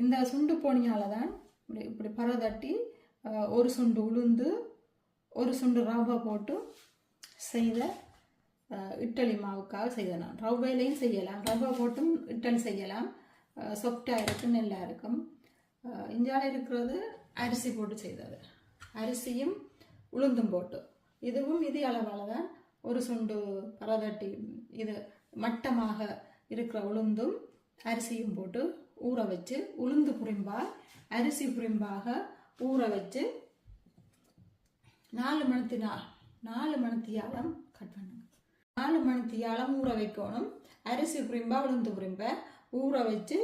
இந்த சுண்டு போனியால் தான் இப்படி பரதட்டி ஒரு சுண்டு உளுந்து ஒரு சுண்டு ரவை போட்டு செய்த இட்லி மாவுக்காக செய்தேன். நான் ரவையிலையும் செய்யலாம், ரவை போட்டும் இட்லி செய்யலாம், சொப்டாக இருக்கும், நல்லா இருக்கும். இஞ்சால இருக்கிறது அரிசி போட்டு செய்தது, அரிசியும் உளுந்தும் போட்டு. இதுவும் இதே அளவால் தான் ஒரு சுண்டு பரதட்டி இது மட்டமாக இருக்கிற உளுந்தும் அரிசியும் போட்டு ஊற வச்சு, உளுந்து புரிம்பாக அரிசி புரிம்பாக ஊற வச்சு 4 மணித்தியாலம் கட் பண்ணுங்க. 4 மணித்தியாலம் ஊற வைக்கணும். அரிசி புரிம்பா உளுந்து புரிம்ப ஊற வச்சு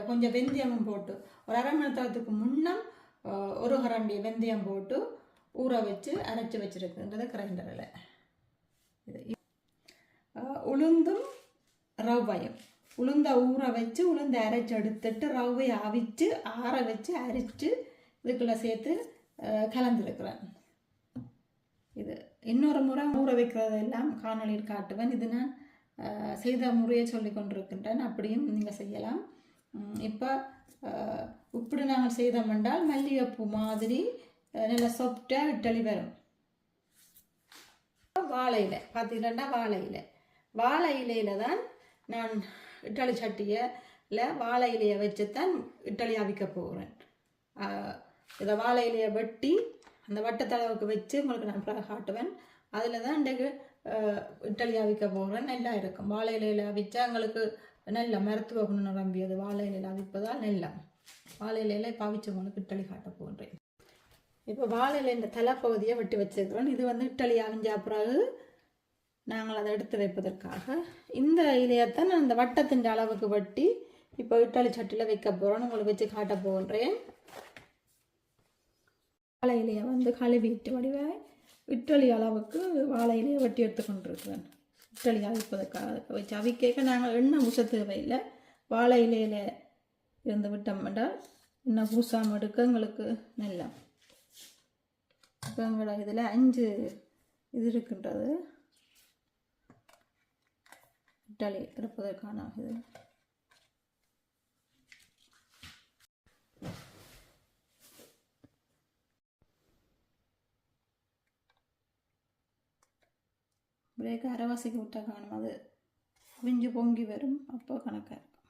கொஞ்சம் வெந்தயமும் போட்டு ஒரு அரை மணி நேரத்துக்கு முன்னம் ஒரு கரண்டி வெந்தயம் போட்டு ஊற வச்சு அரைச்சி வச்சுருக்குன்றது கிரைண்டரில். இது உளுந்தும் ரவையும், உளுந்தை ஊற வச்சு உளுந்தை அரைச்சி எடுத்துட்டு ரவையை அவிச்சு ஆற வச்சு அரைச்சி இதுக்குள்ளே சேர்த்து கலந்துருக்குறேன். இது இன்னொரு முறை ஊற வைக்கிறதெல்லாம் காணொலியில் காட்டுவேன். இது நான் செய்த முறையை சொல்லி கொண்டிருக்கின்றேன், அப்படியும் நீங்கள் செய்யலாம். இப்போ இப்படி நாங்கள் செய்தோம் என்றால் மல்லிகைப்பூ மாதிரி நல்லா சாஃப்டாக இட்லி வரும். வாழை இலை பார்த்தீங்கன்னா வாழை இலையில் தான் நான் இட்லி சட்டியில் வாழை இலையை வச்சு தான் இட்லி அவிக்க போகிறேன். இதை வாழை இலையை வெட்டி அந்த வட்டத்தளவுக்கு வச்சு உங்களுக்கு நான் காட்டுவேன். அதில் தான் இன்றைக்கு இட்லி அவிக்க போகிறேன். நல்லா இருக்கும். வாழை இலையில் அவிச்சா எங்களுக்கு நல்ல மருத்துவ குணம் நிரம்பியது. வாழை இலையில் அவிப்பதால் நல்லா வாழை இலையில் இப்போ அவிச்சவங்களுக்கு இட்லி காட்ட போகிறேன். இப்போ வாழை இலையின் தலைப்பகுதியை வெட்டி வச்சுருக்கிறோம். இது வந்து இட்லி அவிஞ்சா பிறகு நாங்கள் அதை எடுத்து வைப்பதற்காக இந்த இலையத்தான் நான் அந்த வட்டத்தின் அளவுக்கு வெட்டி இப்போ இட்லி சட்டியில் வைக்க போகிறோன்னு உங்களுக்கு வச்சு காட்ட போகிறேன். வாழை இலையை வந்து கழுவிட்டு வடிவாய் இட்லி அளவுக்கு வாழை இலையை வெட்டி எடுத்துக்கொண்டிருக்கிறேன். இட்லி அவிப்பதற்காக வச்சு அவிக்க நாங்கள் எண்ணெய் ஊச தேவையில்லை. வாழை இலையில் இருந்து விட்டோம் என்றால் எண்ணெய் பூசாமல் எடுக்க எங்களுக்கு நல்லா. இப்போ எங்களோட இதில் 5 இது இருக்கின்றது இட்லி எடுப்பதற்கான இது. பிரேக் அரைவாசிக்கு விட்டால் காணும், அது அவிஞ்சு பொங்கி வரும், அப்போ கணக்காக இருக்கும்.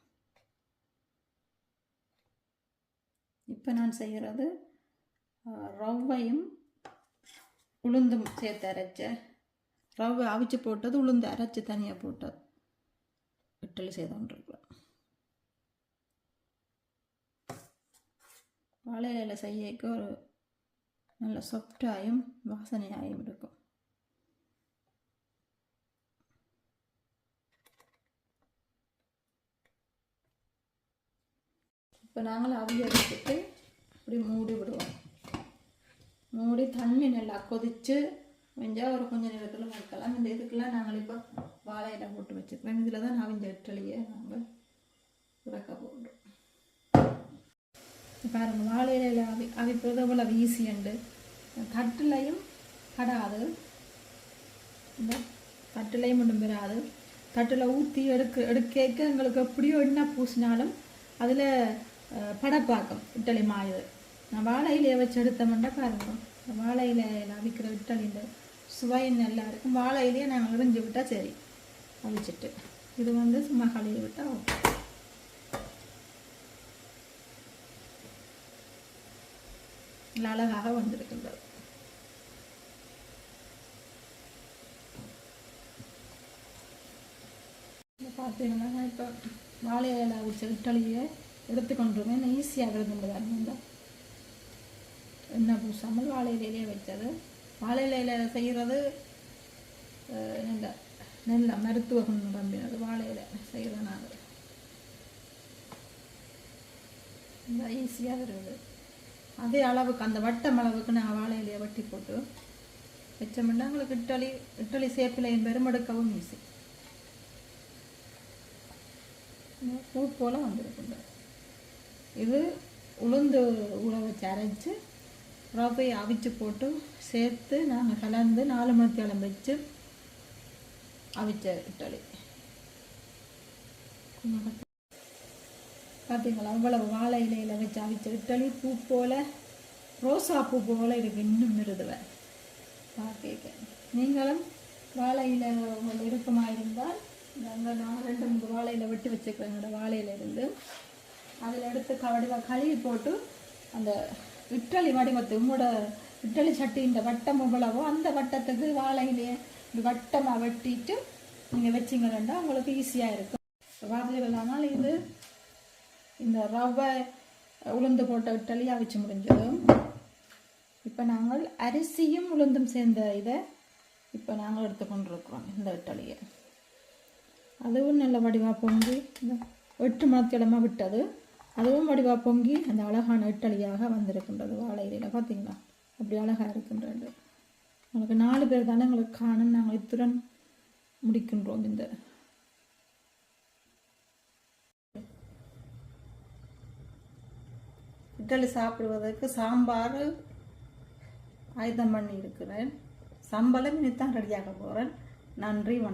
இப்போ நான் செய்கிறது ரவையும் உளுந்தும் சேர்த்து அரைச்ச ரவை அவிச்சு போட்டது, உளுந்து அரைச்சி தனியாக போட்டது இட்லி செய்தோன்றிருக்கிறோம். வாழை இலையில் செய்யக்கு ஒரு நல்ல சாஃப்டாயும் வாசனையாயும் இருக்கும். இப்போ நாங்கள் அவிய வச்சுட்டு இப்படி மூடி விடுவோம். மூடி தண்ணி நல்லா கொதித்து வெஞ்சால் ஒரு கொஞ்சம் நேரத்தில் வைக்கலாம். இந்த இதுக்கெல்லாம் நாங்கள் இப்போ வாழை இலை போட்டு வச்சுக்கிறோம். இதில் தான் அவிஞ்ச இட்லியை நாங்கள் இறக்க போடுறோம். பாருங்கள், வாழை இலையில் அவிப்பது அவ்வளோ ஈஸியுண்டு. தட்டுலையும் படாது, இந்த தட்டுலையும் ஒன்றும் பெறாது. தட்டில் ஊற்றி எடுக்க எங்களுக்கு எப்படியோ எண்ணெய் பூசினாலும் அதில் படப்பாக்கம் இட்லி மாயுது. நான் வாழை இலையை வச்சு எடுத்தோம்னா பாருங்கள், வாழை இலையில் அவிக்கிற இட்லியில் சுவை நல்லா இருக்கும். வாழை இலையை நாங்கள் இறிஞ்சு விட்டால் சரி, அவிச்சிட்டு இது வந்து சும்மா கழுவி விட்டால் நல்லா அழகாக வந்திருக்கின்றது. பார்த்தீங்கன்னா இப்போ வாழை இலையில் அவிச்ச இட்லியை எடுத்துக்கொண்டுருவேன். ஈஸியாக இருந்துள்ளதாக எண்ணெய் பூசாமல் வாழை இலையிலே வச்சது. வாழை இலையில் செய்கிறது நல்ல மருத்துவ குணம் நம்பினது. வாழை இலை செய்கிறதுனால நல்லா ஈஸியாக வருது. அதே அளவுக்கு அந்த வட்டம் அளவுக்கு நாங்கள் வாழை இலையை வட்டி போட்டு வச்சோம்னா எங்களுக்கு இட்லி சேப்பிலையும் பெருமெடுக்கவும் ஈஸி. பூ போல் வந்திருக்குங்க. இது உளுந்து ஊற வச்சு அரைச்சி ரவையை அவிச்சு போட்டு சேர்த்து நாங்கள் கலந்து 4 மணித்தியாலம் வச்சு அவிச்ச இட்லி. பார்த்தீங்களா அவ்வளவு வாழை இலையில் வச்சு அவிச்ச இட்டலி பூ போல் ரோசா பூ போல் இருக்கு. இன்னும் மிருதுவை பார்க்க. நீங்களும் வாழையில் உங்களுக்கு விருப்பமாக இருந்தால் நாங்கள் 2-3 வாழையில் வெட்டி வச்சுக்கிறோம். என்னோட வாழையிலிருந்து அதில் எடுத்து கழுவி போட்டு அந்த இட்டலி வடிவத்து உங்களோட இட்டலி சட்டி இந்த வட்டம் எவ்வளவோ அந்த வட்டத்துக்கு வாழையிலேயே வட்டமாக வெட்டிட்டு நீங்கள் வச்சிங்கன்னா உங்களுக்கு ஈஸியாக இருக்கும். வாழையிலானால் இது இந்த ரவை உளுந்து போட்ட இட்டலி அவிச்சு முடிஞ்சதும் இப்போ நாங்கள் அரிசியும் உளுந்தும் சேர்ந்த இதை இப்போ நாங்கள் எடுத்துக்கொண்டிருக்கிறோம். இந்த இட்டலியை அதுவும் நல்ல வடிவாக பொங்கி இந்த 8 மணத்திடமாக விட்டது. அதுவும் வடிவாக பொங்கி அந்த அழகான இட்டலியாக வந்திருக்கின்றது. வாழை இலையில் பார்த்தீங்களா அப்படி அழகாக இருக்கின்றது. உங்களுக்கு 4 பேர் தானே எங்களுக்கு காணும். நாங்கள் இத்துடன் முடிக்கின்றோம். இந்த இட்டலி சாப்பிடுவதற்கு சாம்பார் ஆயுதம் பண்ணி இருக்கிறேன். சம்பளம் இனித்தான் ரெடியாக போகிறேன். நன்றி, வணக்கம்.